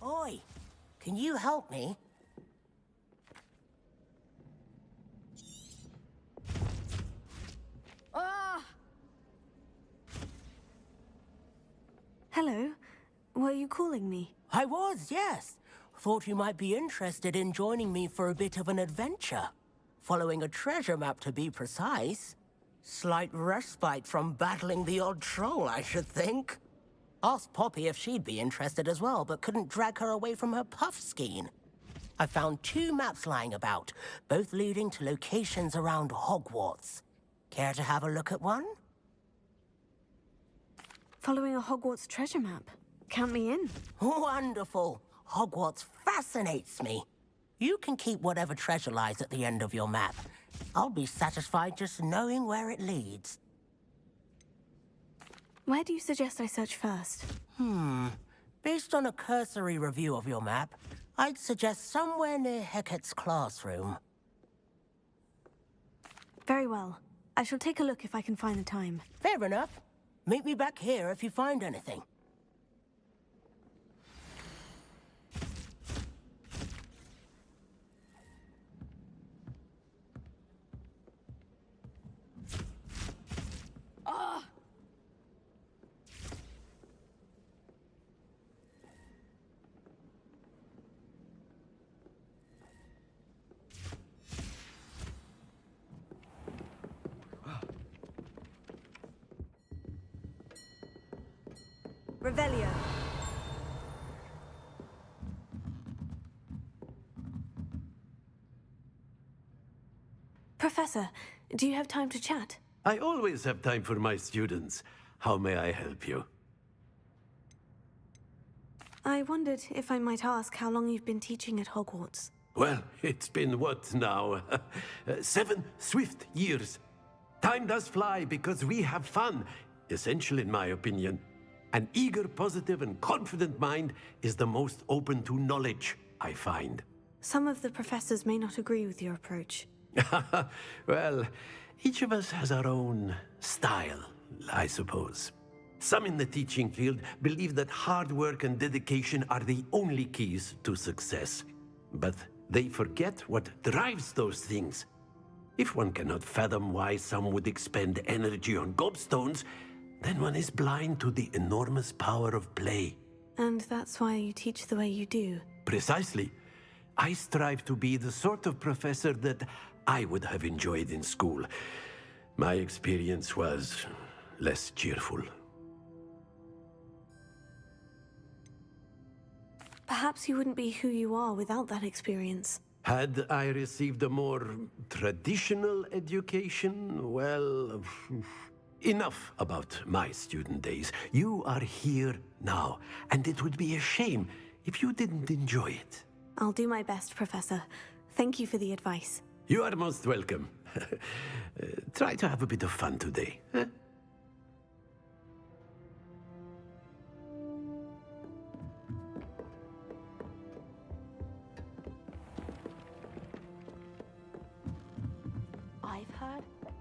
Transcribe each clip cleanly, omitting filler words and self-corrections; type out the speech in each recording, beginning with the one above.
Ahoy! Can you help me? Ah! Hello. Were you calling me? I was, yes. Thought you might be interested in joining me for a bit of an adventure. Following a treasure map, to be precise. Slight respite from battling the odd troll, I should think. Asked Poppy if she'd be interested as well, but couldn't drag her away from her puffskein. I found 2 maps lying about, both leading to locations around Hogwarts. Care to have a look at one? Following a Hogwarts treasure map. Count me in. Wonderful. Hogwarts fascinates me. You can keep whatever treasure lies at the end of your map. I'll be satisfied just knowing where it leads. Where do you suggest I search first? Based on a cursory review of your map, I'd suggest somewhere near Hecat's classroom. Very well. I shall take a look if I can find the time. Fair enough. Meet me back here if you find anything. Revelio. Professor, do you have time to chat? I always have time for my students. How may I help you? I wondered if I might ask how long you've been teaching at Hogwarts. Well, it's been what now? 7 swift years. Time does fly because we have fun. Essential in my opinion. An eager, positive, and confident mind is the most open to knowledge, I find. Some of the professors may not agree with your approach. Well, each of us has our own style, I suppose. Some in the teaching field believe that hard work and dedication are the only keys to success. But they forget what drives those things. If one cannot fathom why some would expend energy on gobstones, then one is blind to the enormous power of play. And that's why you teach the way you do. Precisely. I strive to be the sort of professor that I would have enjoyed in school. My experience was less cheerful. Perhaps you wouldn't be who you are without that experience. Had I received a more traditional education, well, enough about my student days. You are here now, and it would be a shame if you didn't enjoy it. I'll do my best, Professor. Thank you for the advice. You are most welcome. Try to have a bit of fun today. Huh? I've heard that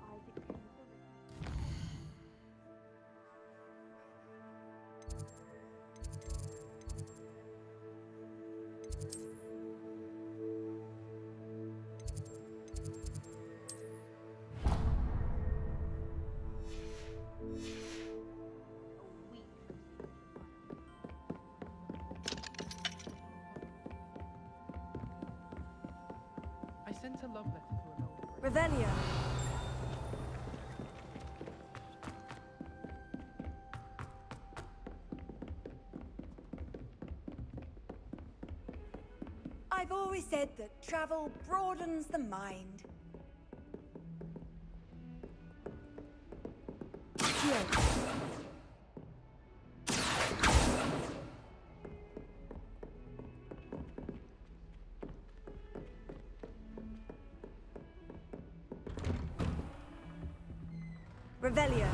I sent a love letter to an old Revelio. I've always said that travel broadens the mind. Revelio.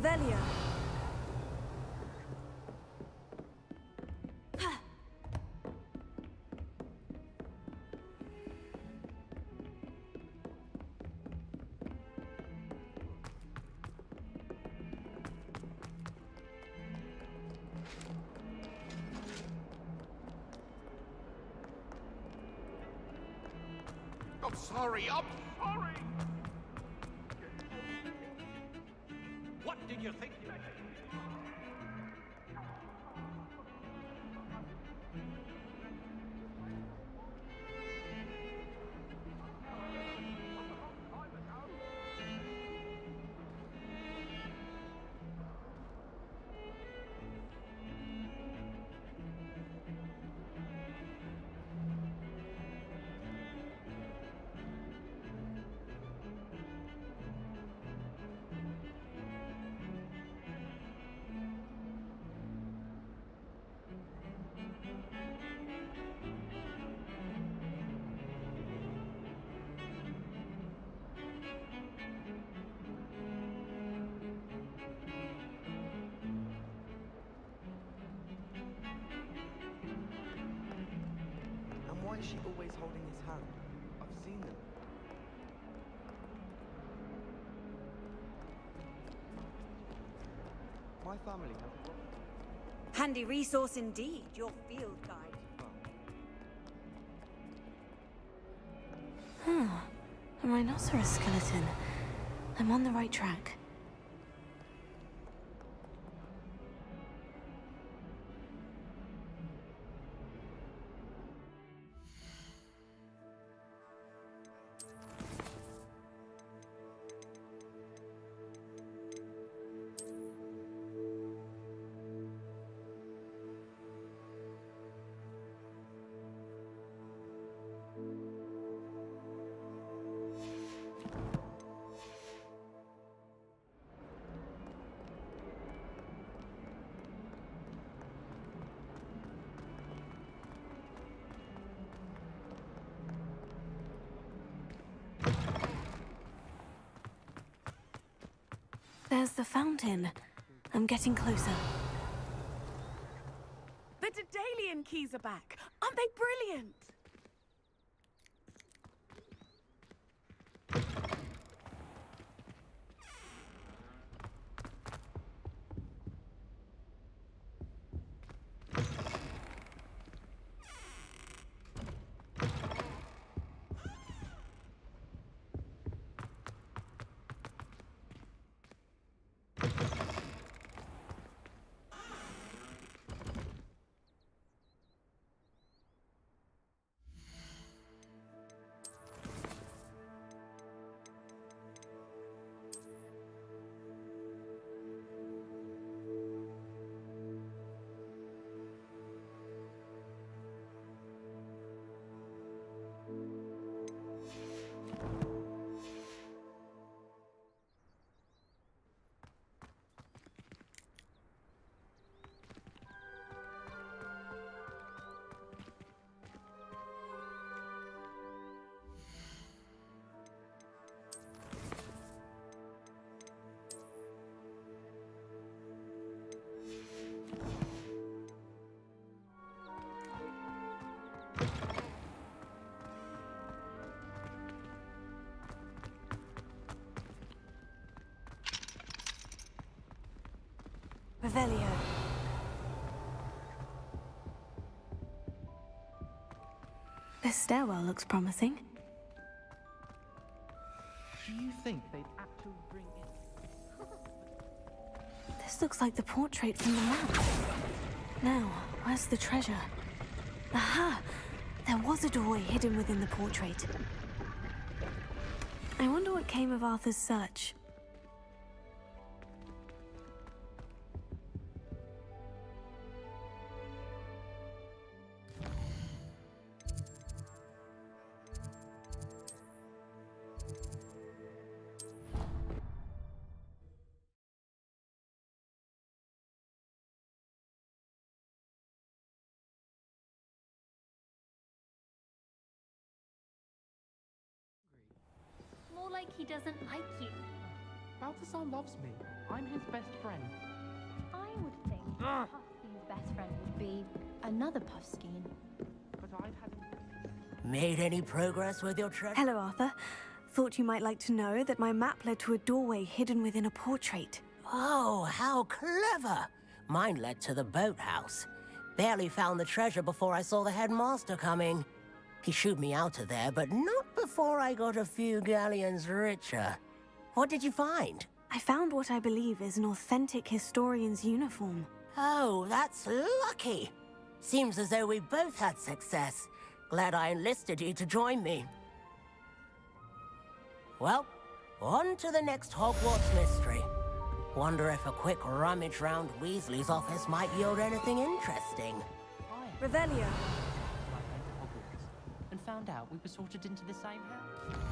Revelio. I'm sorry, I'm sorry! What did you think? And why is she always holding his hand? I've seen them. My family have... Handy resource indeed, your field guide. A rhinoceros skeleton. I'm on the right track. There's the fountain. I'm getting closer. The Daedalian keys are back. Aren't they brilliant? Revelio. This stairwell looks promising. Do you think they'd actually bring in... This looks like the portrait from the map. Now, where's the treasure? Aha! There was a doorway hidden within the portrait. I wonder what came of Arthur's search. More like he doesn't like you. Balthazar loves me. I'm his best friend. I would think Puffskene's best friend would be another Puffskene. But I've had... Made any progress with your treasure? Hello, Arthur. Thought you might like to know that my map led to a doorway hidden within a portrait. Oh, how clever! Mine led to the boathouse. Barely found the treasure before I saw the headmaster coming. He shooed me out of there, but not before I got a few galleons richer. What did you find? I found what I believe is an authentic historian's uniform. Oh, that's lucky. Seems as though we both had success. Glad I enlisted you to join me. Well, on to the next Hogwarts mystery. Wonder if a quick rummage round Weasley's office might yield anything interesting. Revelio. I went to Hogwarts and found out we were sorted into the same house.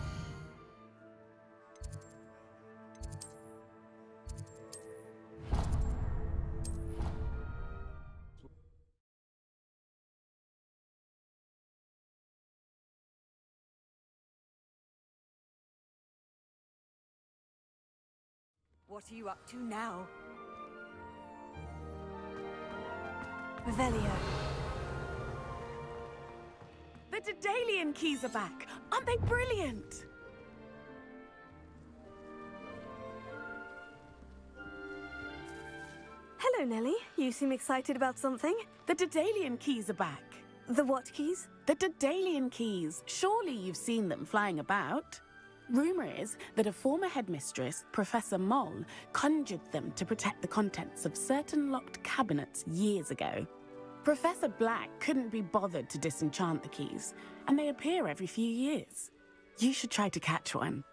What are you up to now? Revelio. The Daedalian keys are back. Aren't they brilliant? Hello, Nellie. You seem excited about something. The Daedalian keys are back. The what keys? The Daedalian keys. Surely you've seen them flying about. Rumor is that a former headmistress, Professor Moll, conjured them to protect the contents of certain locked cabinets years ago. Professor Black couldn't be bothered to disenchant the keys, and they appear every few years. You should try to catch one.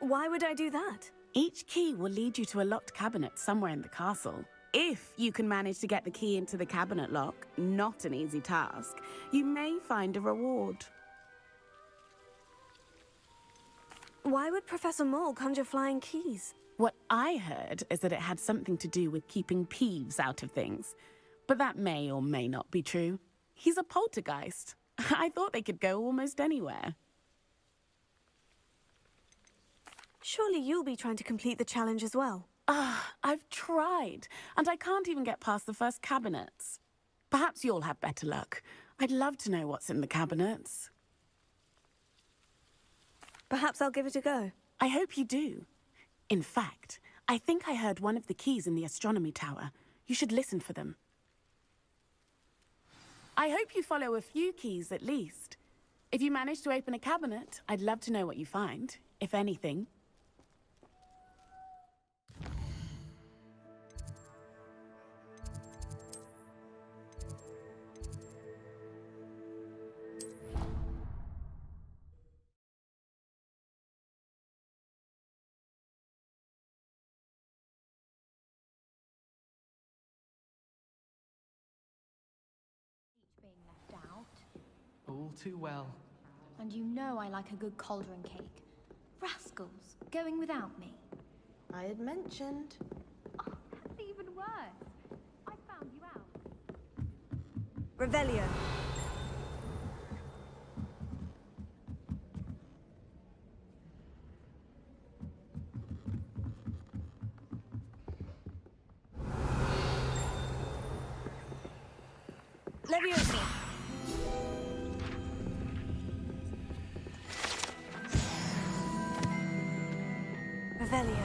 Why would I do that? Each key will lead you to a locked cabinet somewhere in the castle. If you can manage to get the key into the cabinet lock, not an easy task, you may find a reward. Why would Professor Moll conjure flying keys? What I heard is that it had something to do with keeping Peeves out of things. But that may or may not be true. He's a poltergeist. I thought they could go almost anywhere. Surely you'll be trying to complete the challenge as well. I've tried, and I can't even get past the first cabinets. Perhaps you'll have better luck. I'd love to know what's in the cabinets. Perhaps I'll give it a go. I hope you do. In fact, I think I heard one of the keys in the astronomy tower. You should listen for them. I hope you follow a few keys at least. If you manage to open a cabinet, I'd love to know what you find, if anything. Being left out. All too well. And you know I like a good cauldron cake. Rascals, going without me. I had mentioned. Oh, that's even worse. I found you out. Revelio. Leviosa. Revelio.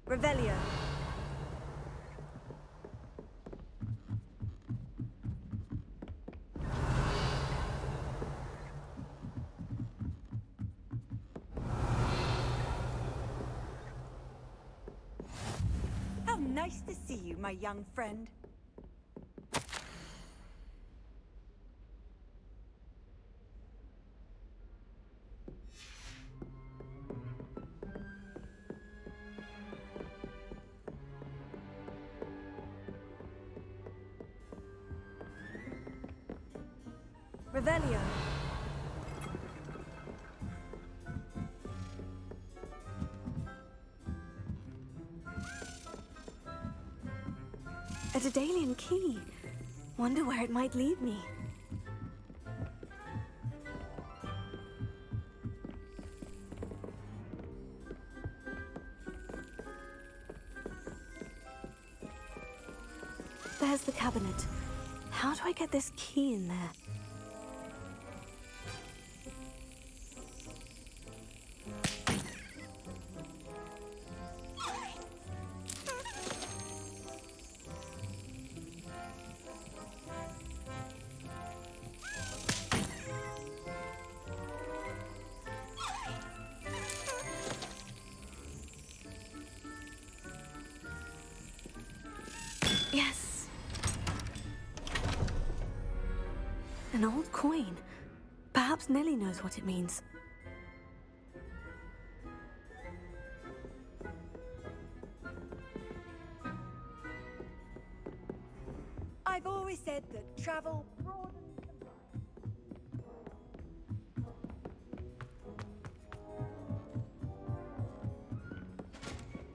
Revelio. How nice to see you, my young friend. Revelio. A Daedalian key. Wonder where it might lead me. There's the cabinet. How do I get this key in there? Yes. An old coin. Perhaps Nellie knows what it means. I've always said that travel broadens the mind.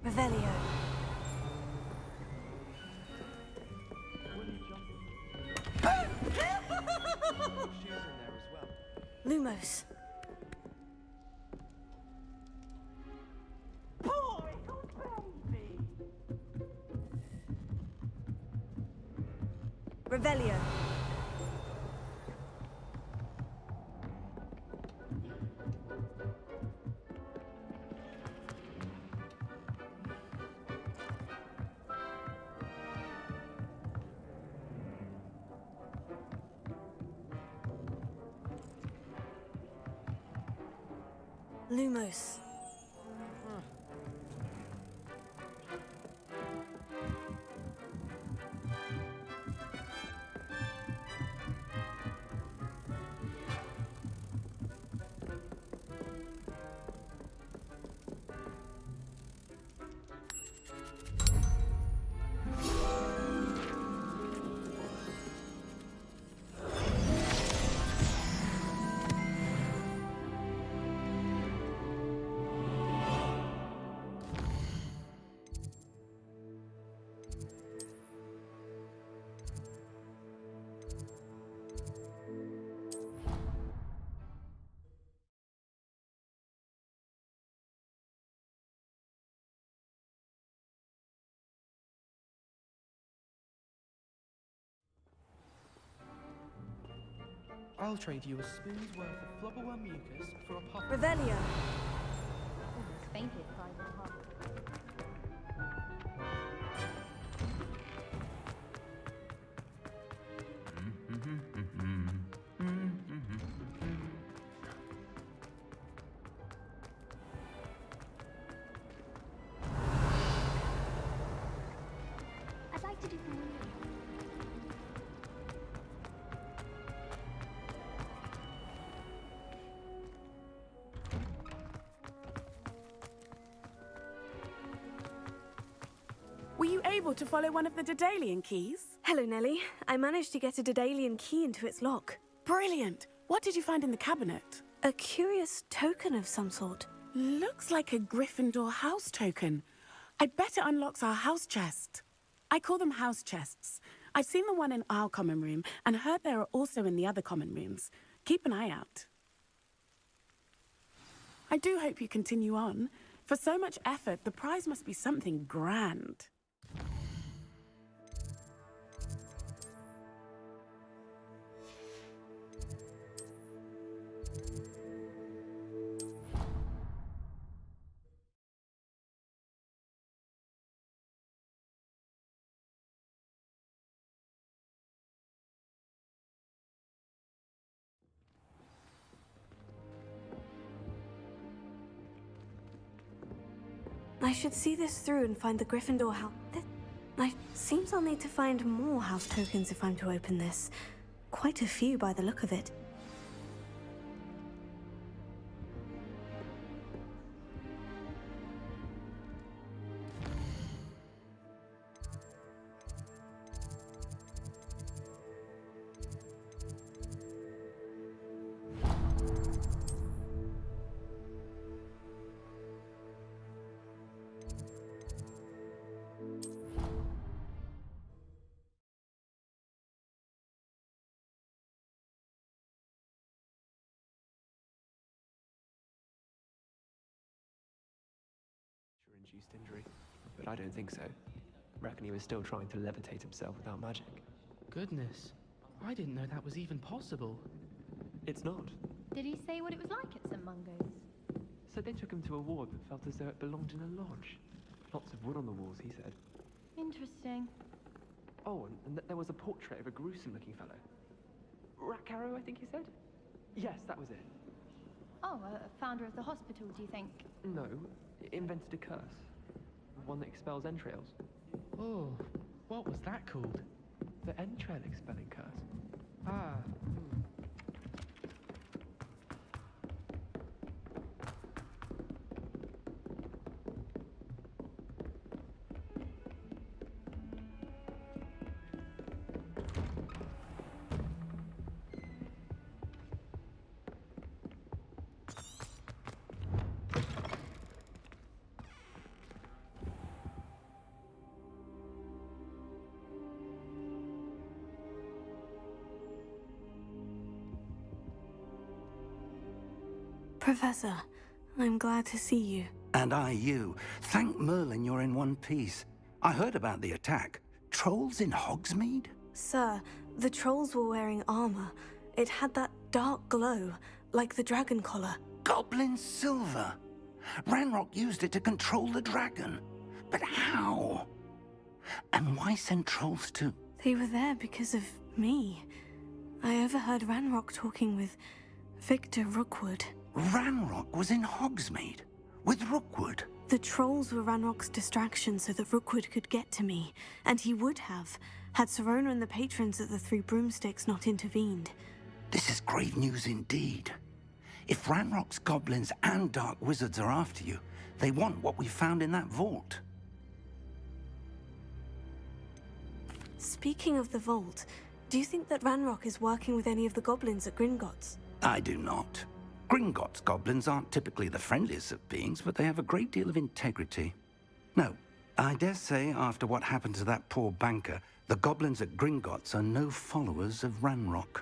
Revelio. Shoes in there as well. Lumos. Revelio. Lumos. I'll trade you a spoon's worth of flubberworm mucus for a puff. Revelio. Almost fainted by the heart. I'd like to do some wondering. Were you able to follow one of the Daedalian keys? Hello, Nellie. I managed to get a Daedalian key into its lock. Brilliant! What did you find in the cabinet? A curious token of some sort. Looks like a Gryffindor house token. I bet it unlocks our house chest. I call them house chests. I've seen the one in our common room and heard there are also in the other common rooms. Keep an eye out. I do hope you continue on. For so much effort, the prize must be something grand. I should see this through and find the Gryffindor house. Seems I'll need to find more house tokens if I'm to open this. Quite a few by the look of it. induced injury, but I don't think so. Reckon he was still trying to levitate himself without magic. Goodness, I didn't know that was even possible. It's not. Did he say what it was like at St. Mungo's? So they took him to a ward that felt as though it belonged in a lodge. Lots of wood on the walls, he said. Interesting. Oh, and there was a portrait of a gruesome-looking fellow. Ratcarrow, I think he said? Yes, that was it. Oh, a founder of the hospital, do you think? No, invented a curse. One that expels entrails. Oh, what was that called? The entrail expelling curse. Ah, Professor, I'm glad to see you. And I you. Thank Merlin you're in one piece. I heard about the attack. Trolls in Hogsmeade? Sir, the trolls were wearing armor. It had that dark glow, like the dragon collar. Goblin silver. Ranrock used it to control the dragon. But how? And why send trolls to... They were there because of me. I overheard Ranrock talking with Victor Rookwood. Ranrock was in Hogsmeade? With Rookwood? The trolls were Ranrock's distraction so that Rookwood could get to me. And he would have, had Serona and the patrons of the Three Broomsticks not intervened. This is grave news indeed. If Ranrock's goblins and dark wizards are after you, they want what we found in that vault. Speaking of the vault, do you think that Ranrock is working with any of the goblins at Gringotts? I do not. Gringotts goblins aren't typically the friendliest of beings, but they have a great deal of integrity. No, I dare say after what happened to that poor banker, the goblins at Gringotts are no followers of Ranrock.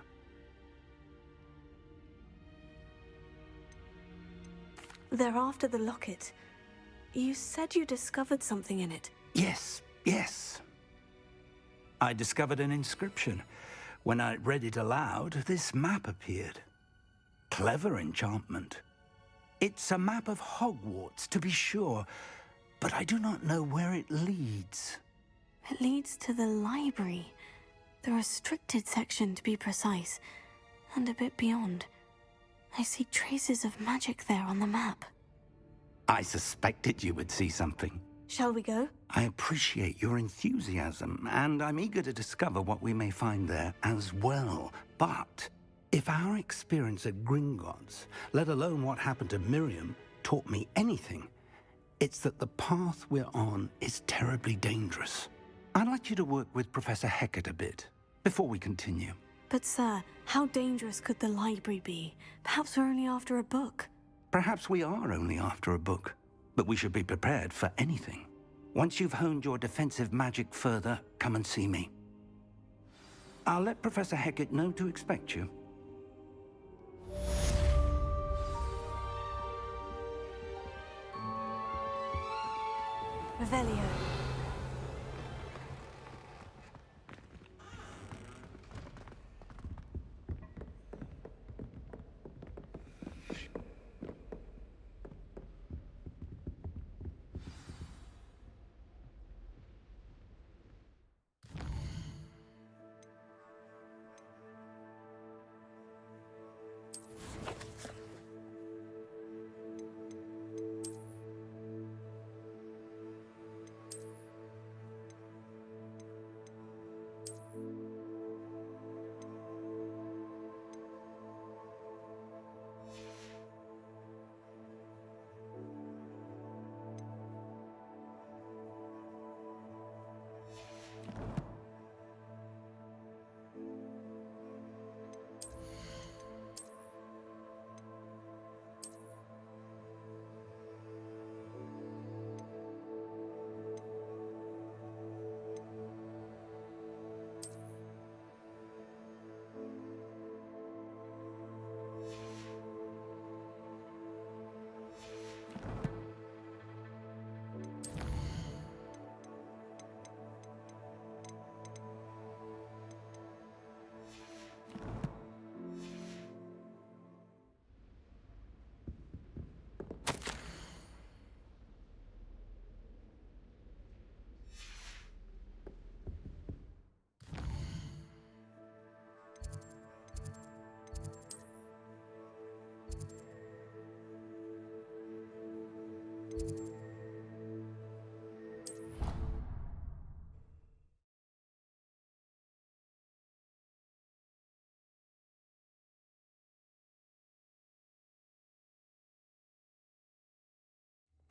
They're after the locket. You said you discovered something in it. Yes. I discovered an inscription. When I read it aloud, this map appeared. Clever enchantment. It's a map of Hogwarts, to be sure, but I do not know where it leads. It leads to the library. The restricted section, to be precise, and a bit beyond. I see traces of magic there on the map. I suspected you would see something. Shall we go? I appreciate your enthusiasm, and I'm eager to discover what we may find there as well. But if our experience at Gringotts, let alone what happened to Miriam, taught me anything, it's that the path we're on is terribly dangerous. I'd like you to work with Professor Hecat a bit before we continue. But sir, how dangerous could the library be? Perhaps we're only after a book. Perhaps we are only after a book, but we should be prepared for anything. Once you've honed your defensive magic further, come and see me. I'll let Professor Hecat know to expect you. Revelio.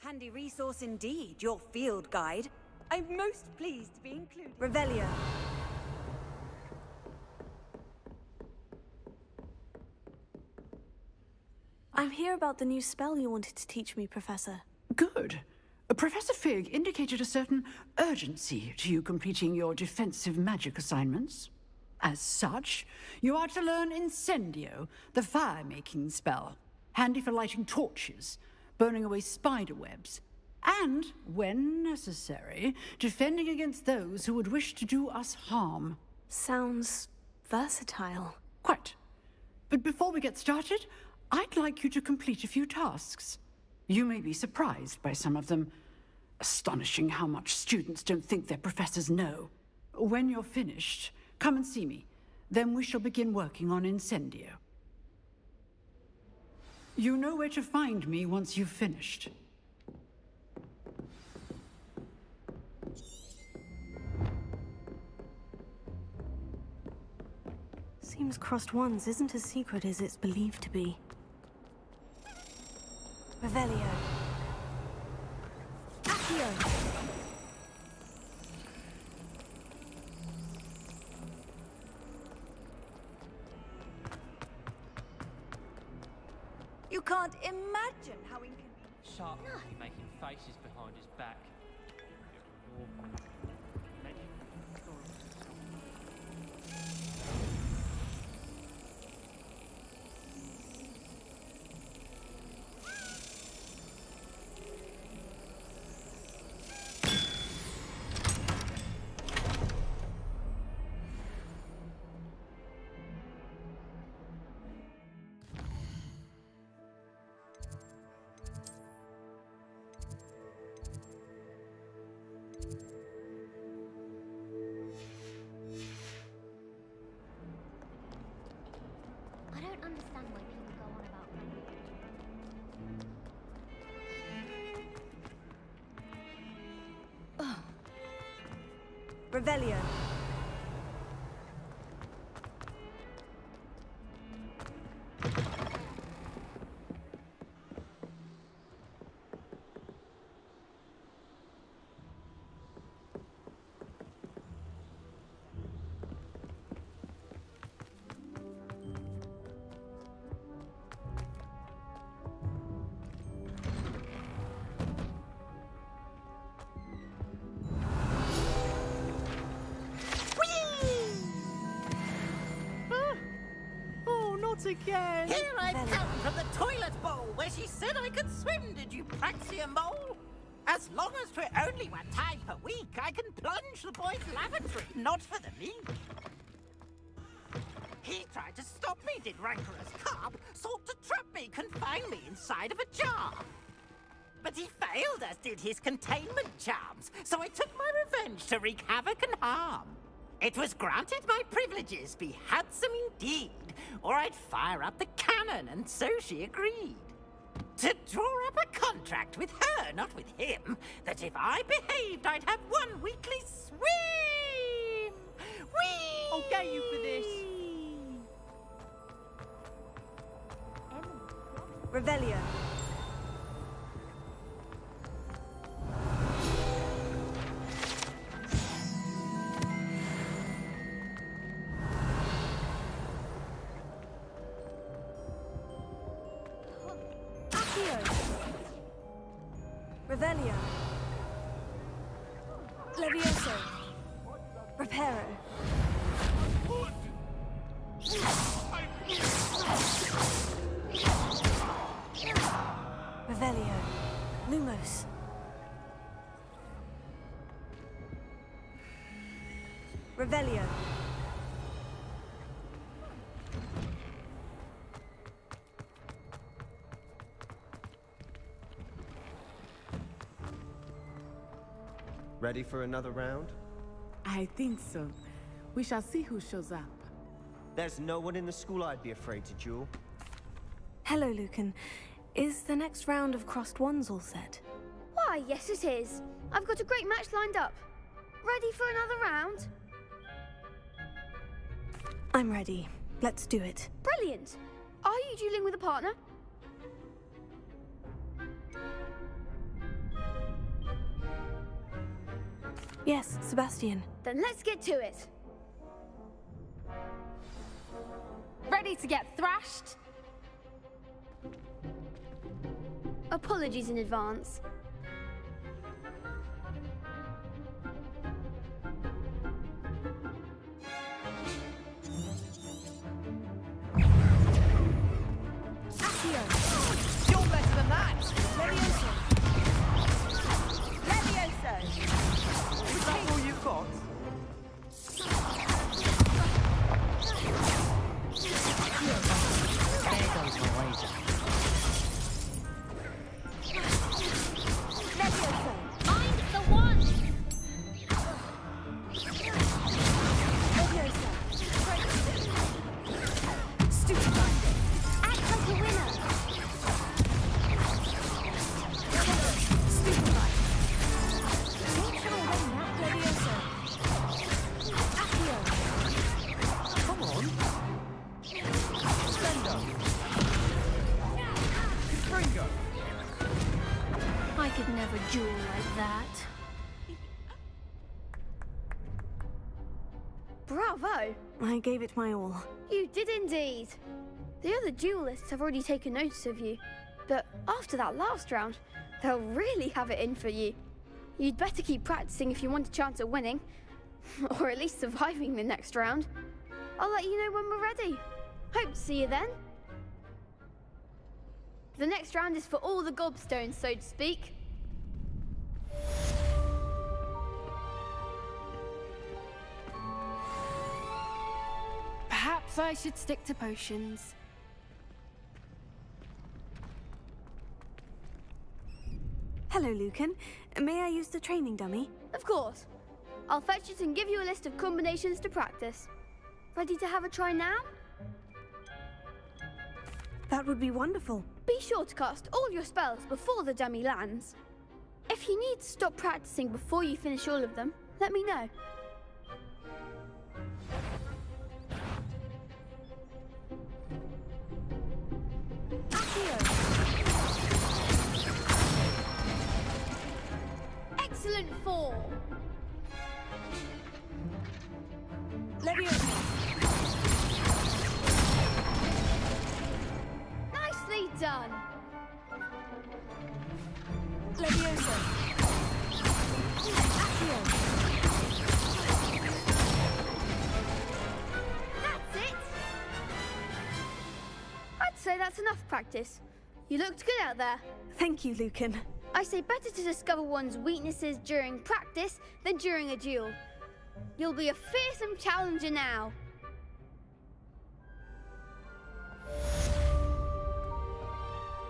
Handy resource indeed, your field guide. I'm most pleased to be included. Revelio. I'm here about the new spell you wanted to teach me, Professor. Good. Professor Fig indicated a certain urgency to you completing your defensive magic assignments. As such, you are to learn Incendio, the fire-making spell, handy for lighting torches, burning away spider webs, and, when necessary, defending against those who would wish to do us harm. Sounds versatile. Quite. But before we get started, I'd like you to complete a few tasks. You may be surprised by some of them. Astonishing how much students don't think their professors know. When you're finished, come and see me. Then we shall begin working on Incendio. You know where to find me once you've finished. Seems Crossed Wands isn't as secret as it's believed to be. Revelio. Accio. You can't imagine how inconvenient. Sharp will be making faces behind his back. I don't understand why people go on about Revelio. Again. Here I've come from the toilet bowl where she said I could swim, did you praxia mole? As long as for only 1 time per week, I can plunge the boy's lavatory, not for the meek. He tried to stop me, did rancorous carp, sought to trap me, confine me inside of a jar. But he failed, as did his containment charms, so I took my revenge to wreak havoc and harm. It was granted my privileges be handsome indeed, or I'd fire up the cannon, and so she agreed. To draw up a contract with her, not with him, that if I behaved, I'd have 1 weekly swim! Whee! I'll get you for this. Revelio. Revelio. Levioso. Reparo. Revelio. Lumos. Revelio. Ready for another round? I think so. We shall see who shows up. There's no one in the school I'd be afraid to duel. Hello, Lucan. Is the next round of Crossed Wands all set? Why, yes it is. I've got a great match lined up. Ready for another round? I'm ready. Let's do it. Brilliant. Are you dueling with a partner? Yes, Sebastian. Then let's get to it. Ready to get thrashed? Apologies in advance. Accio! You're better than that! Levioso! Levioso! Is that all you've got? There goes my wager. Levioso! I'm the one! Levioso! Stupefy! Act like a winner! Stupefy! Don't show away now, Levioso! Accio! Come on! Splendor! Confringo! I could never duel like that. Bravo! I gave it my all. You did indeed. The other duelists have already taken notice of you, but after that last round, they'll really have it in for you. You'd better keep practicing if you want a chance at winning, or at least surviving the next round. I'll let you know when we're ready. Hope to see you then. The next round is for all the gobstones, so to speak. Perhaps I should stick to potions. Hello, Lucan. May I use the training dummy? Of course. I'll fetch it and give you a list of combinations to practice. Ready to have a try now? That would be wonderful. Be sure to cast all your spells before the dummy lands. If you need to stop practicing before you finish all of them, let me know. Excellent fall. Levioso! Nicely done. Levioso! Accio! That's it. I'd say that's enough practice. You looked good out there. Thank you, Lucan. I say better to discover one's weaknesses during practice than during a duel. You'll be a fearsome challenger now.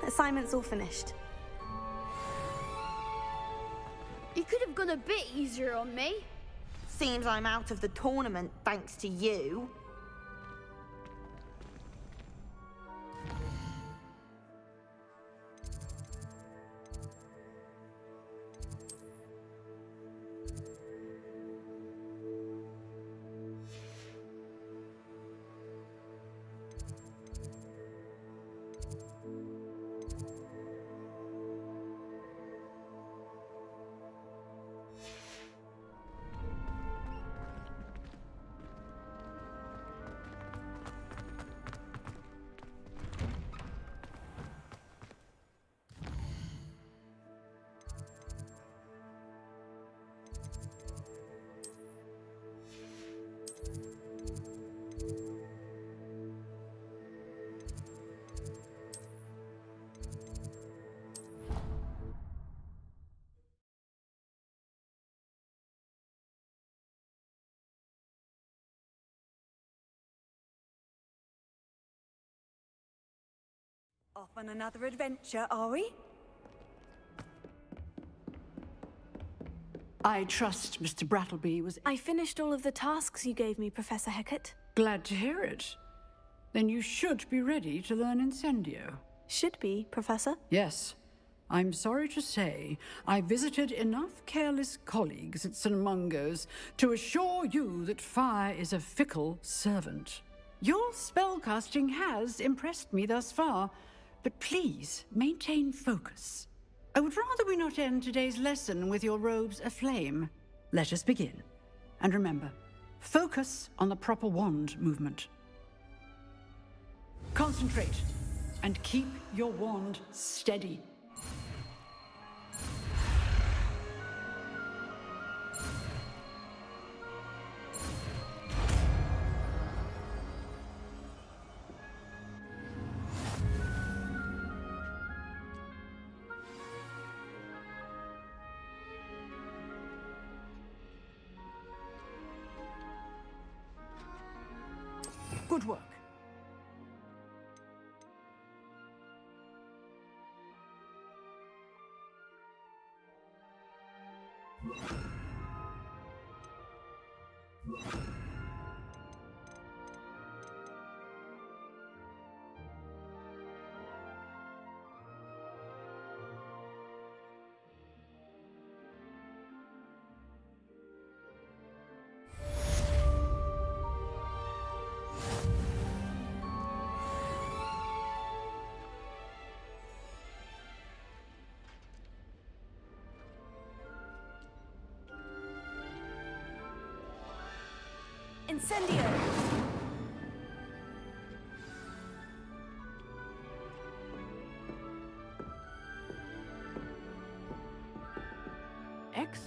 Assignment's all finished. You could have gone a bit easier on me. Seems I'm out of the tournament thanks to you. Off on another adventure, are we? I trust Mr. Brattleby was... I finished all of the tasks you gave me, Professor Hecat. Glad to hear it. Then you should be ready to learn Incendio. Should be, Professor. Yes. I'm sorry to say, I visited enough careless colleagues at St. Mungo's to assure you that fire is a fickle servant. Your spellcasting has impressed me thus far, but please maintain focus. I would rather we not end today's lesson with your robes aflame. Let us begin. And remember, focus on the proper wand movement. Concentrate, and keep your wand steady. Good work. Incendio! X.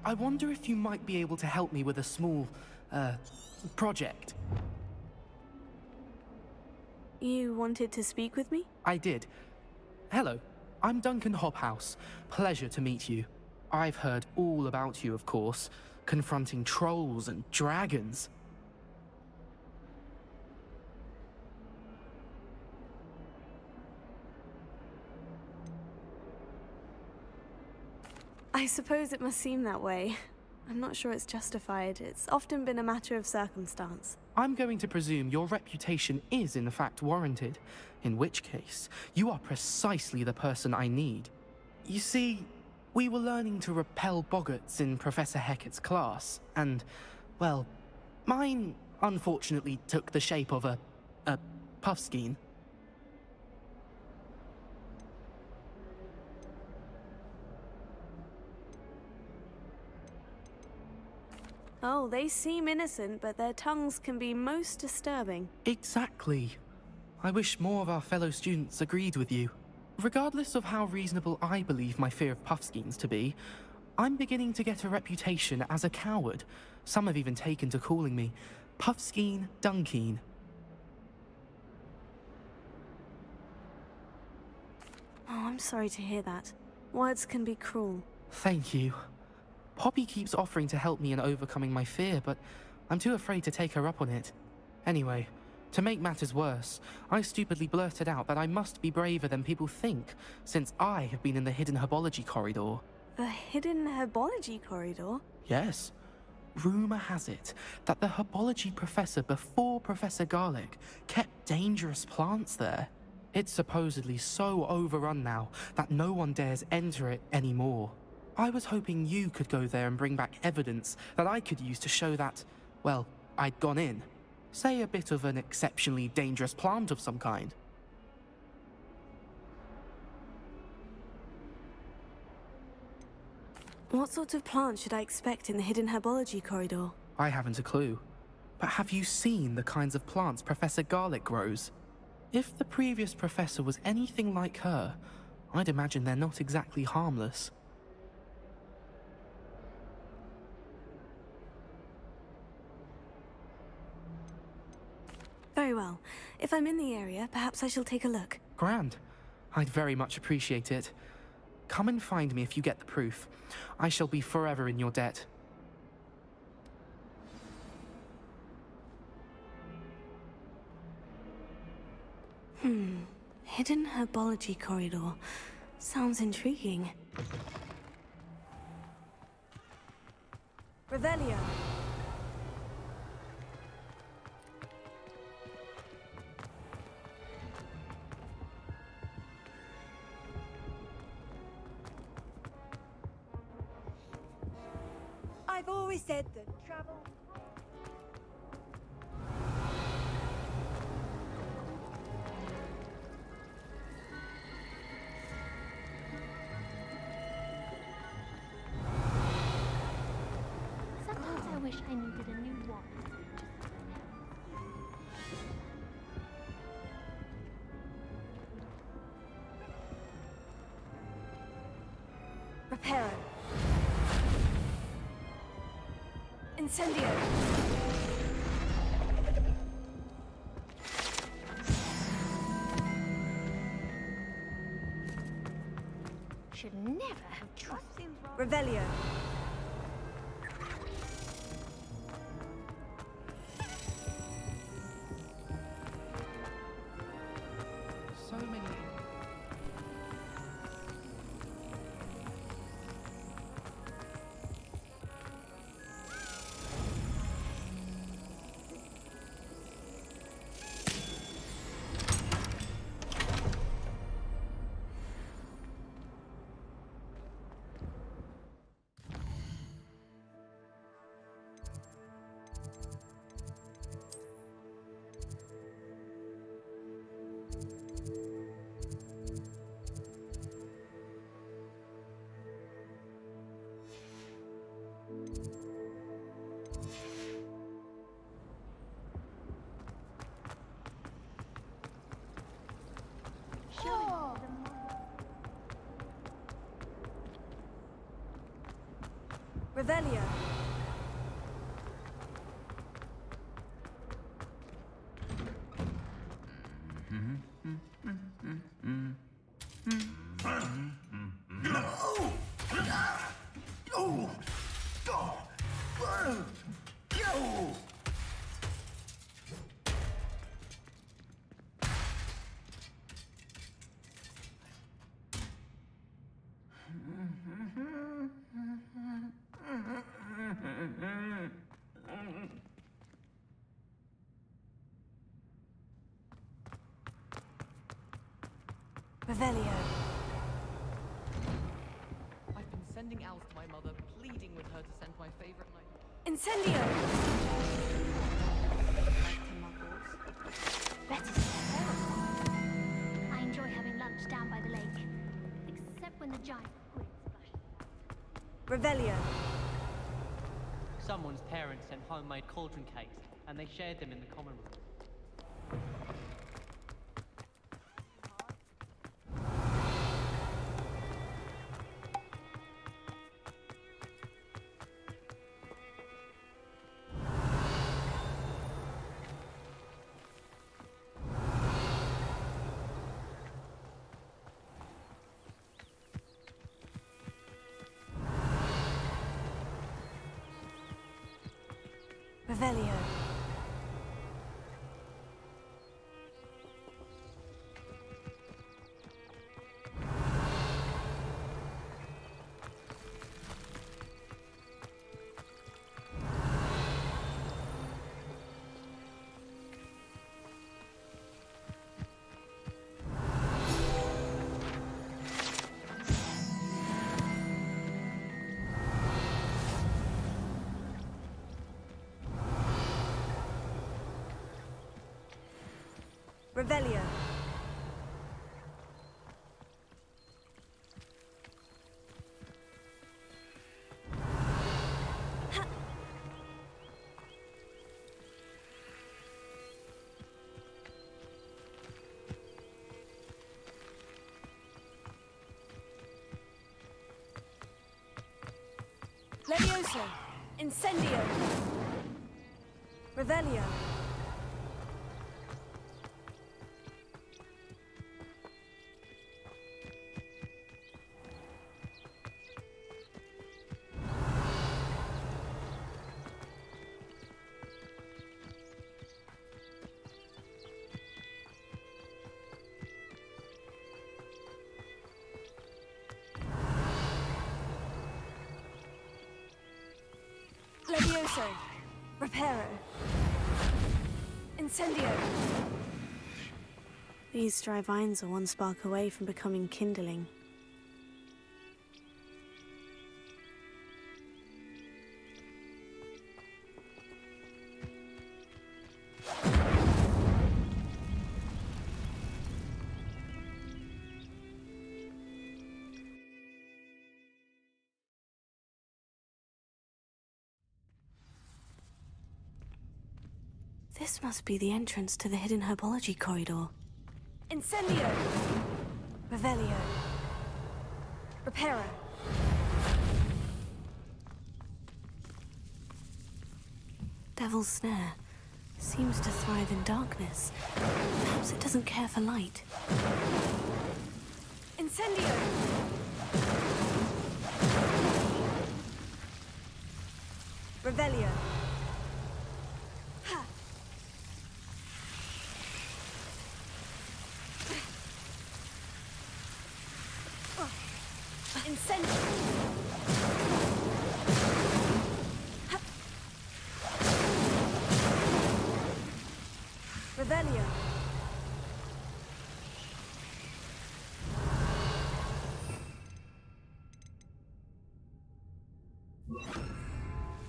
I wonder if you might be able to help me with a small, project. You wanted to speak with me? I did. Hello, I'm Duncan Hobhouse. Pleasure to meet you. I've heard all about you, of course, confronting trolls and dragons. I suppose it must seem that way. I'm not sure it's justified. It's often been a matter of circumstance. I'm going to presume your reputation is in fact warranted, in which case, you are precisely the person I need. You see, we were learning to repel boggarts in Professor Hecat's class, and, well, mine unfortunately took the shape of a puffskein. Oh, they seem innocent, but their tongues can be most disturbing. Exactly. I wish more of our fellow students agreed with you. Regardless of how reasonable I believe my fear of puffskeins to be, I'm beginning to get a reputation as a coward. Some have even taken to calling me Puffskeen Dunkeen. Oh, I'm sorry to hear that. Words can be cruel. Thank you. Poppy keeps offering to help me in overcoming my fear, but I'm too afraid to take her up on it. Anyway, to make matters worse, I stupidly blurted out that I must be braver than people think, since I have been in the hidden herbology corridor. The hidden herbology corridor? Yes. Rumor has it that the herbology professor before Professor Garlic kept dangerous plants there. It's supposedly so overrun now that no one dares enter it anymore. I was hoping you could go there and bring back evidence that I could use to show that, well, I'd gone in. Say a bit of an exceptionally dangerous plant of some kind. What sort of plant should I expect in the hidden herbology corridor? I haven't a clue. But have you seen the kinds of plants Professor Garlick grows? If the previous professor was anything like her, I'd imagine they're not exactly harmless. Very well. If I'm in the area, perhaps I shall take a look. Grand. I'd very much appreciate it. Come and find me if you get the proof. I shall be forever in your debt. Hidden herbology corridor. Sounds intriguing. Revelio. I've always said that travel... Sometimes I wish I needed a new wand. Reparo. Incendio. Should never have trusted. Revelio. So many... Revelio. Revelio. I've been sending owls to my mother, pleading with her to send my favorite night. Incendio. Better than I enjoy having lunch down by the lake. Except when the giant squid splashes out. Revelio. Someone's parents sent homemade cauldron cakes, and they shared them in the common room. Revelio. Revelio. Levioso. Incendio. Revelio. Levioso. Reparo. Incendio. These dry vines are one spark away from becoming kindling. This must be the entrance to the hidden herbology corridor. Incendio. Revelio. Reparo. Devil's Snare seems to thrive in darkness. Perhaps it doesn't care for light. Incendio. Revelio. Ha. Incendio. Ha. Revelio.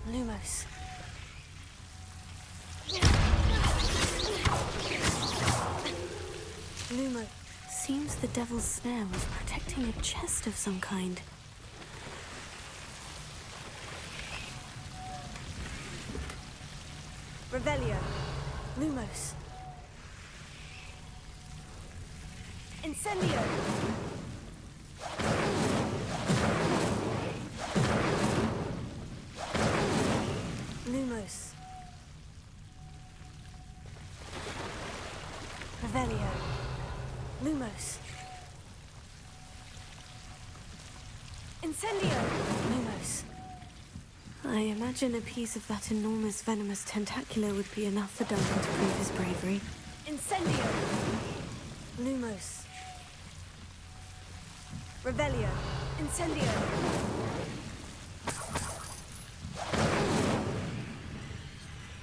Lumos. Lumo. Seems the Devil's Snare was protecting a chest of some kind. Revelio. Lumos. Incendio. Lumos. Revelio. Lumos. Incendio. Lumos. I imagine a piece of that enormous venomous tentacular would be enough for Duncan to prove his bravery. Incendio. Lumos. Revelio. Incendio.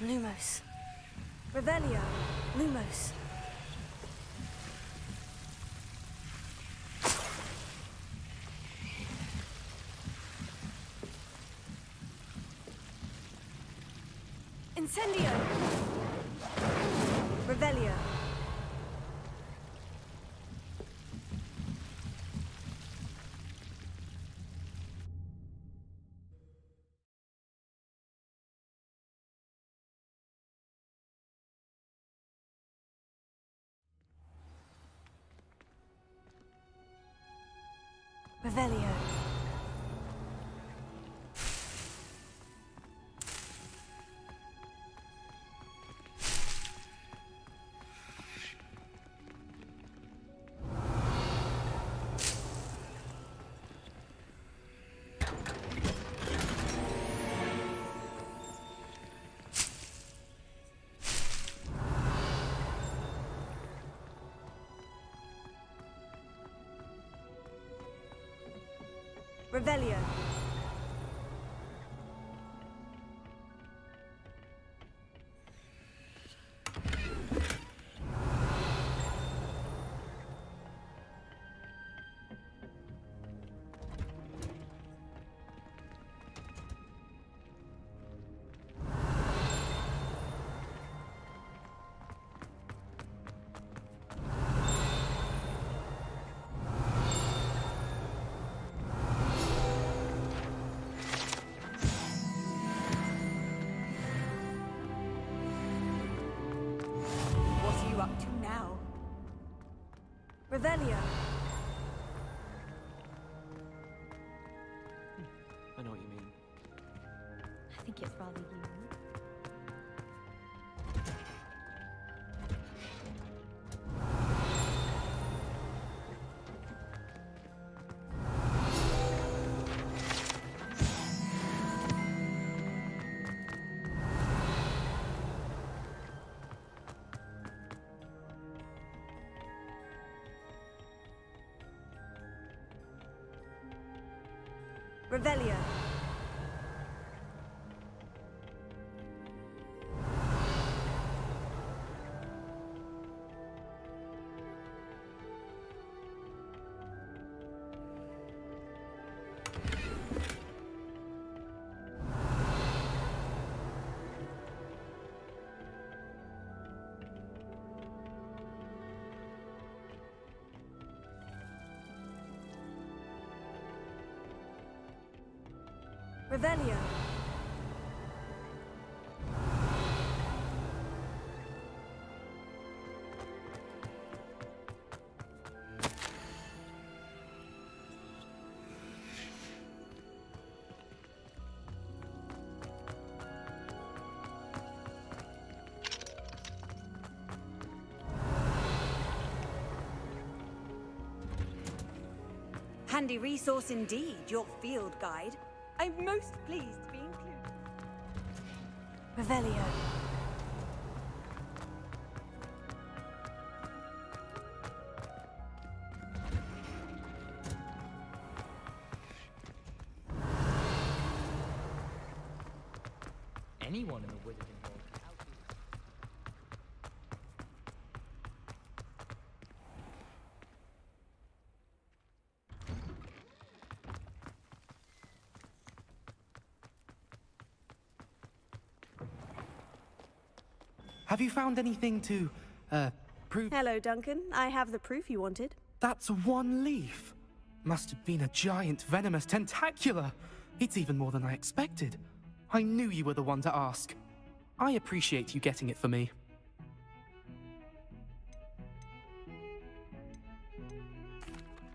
Lumos. Revelio. Lumos. Incendio. Revelio. Revelio. Revelio. Revelio. I know what you mean. I think it's rather unique. Revelio. Revelio. Handy resource indeed, your field guide. I'm most pleased to be included. Revelio. Anyone in the wizarding world. Have you found anything to, prove? Hello, Duncan. I have the proof you wanted. That's one leaf. Must have been a giant venomous tentacula. It's even more than I expected. I knew you were the one to ask. I appreciate you getting it for me.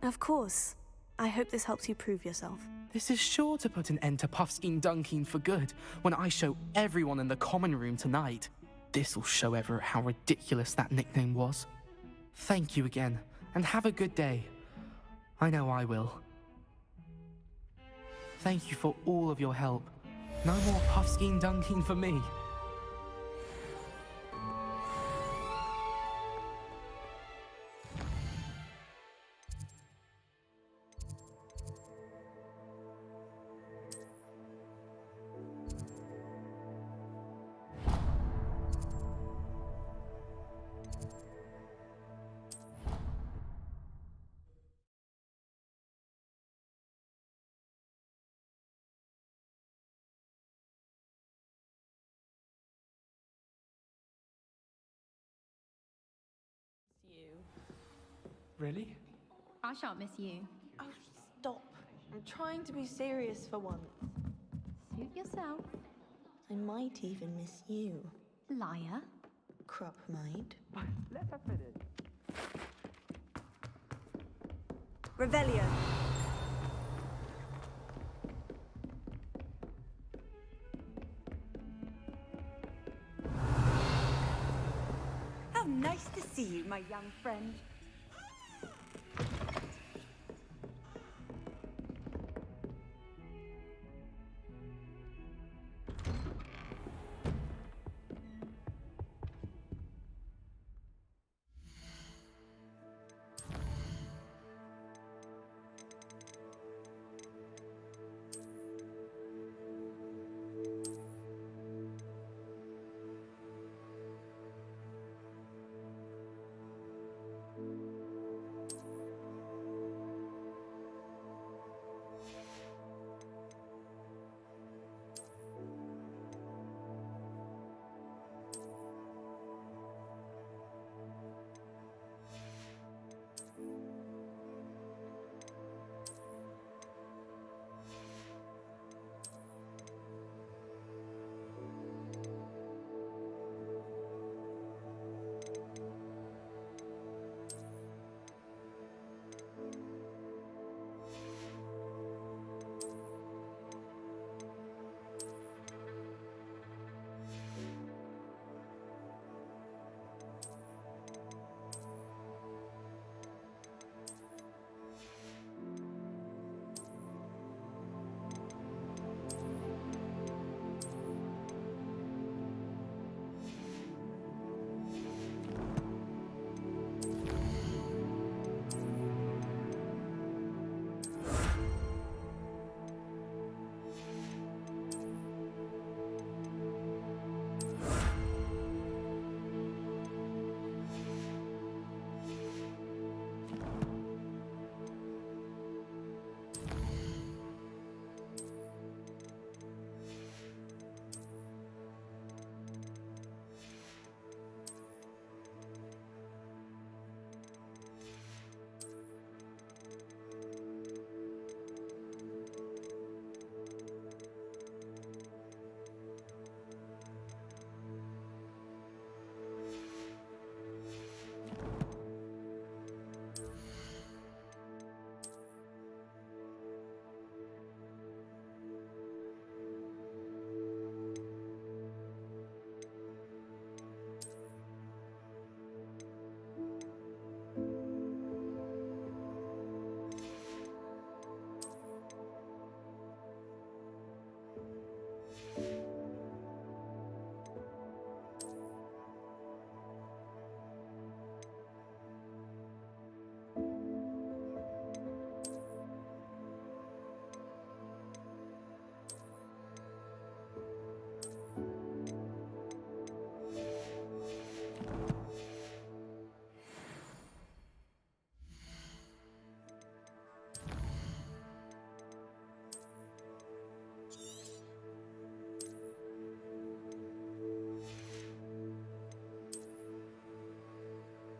Of course. I hope this helps you prove yourself. This is sure to put an end to Puffskein Dunkin for good when I show everyone in the common room tonight. This'll show Everett how ridiculous that nickname was. Thank you again, and have a good day. I know I will. Thank you for all of your help. No more Puffskein Dunkin for me. Really? I shan't miss you. Oh, stop. I'm trying to be serious for once. Suit yourself. I might even miss you. Liar. Crop might. Let her finish. Revelio. How nice to see you, my young friend.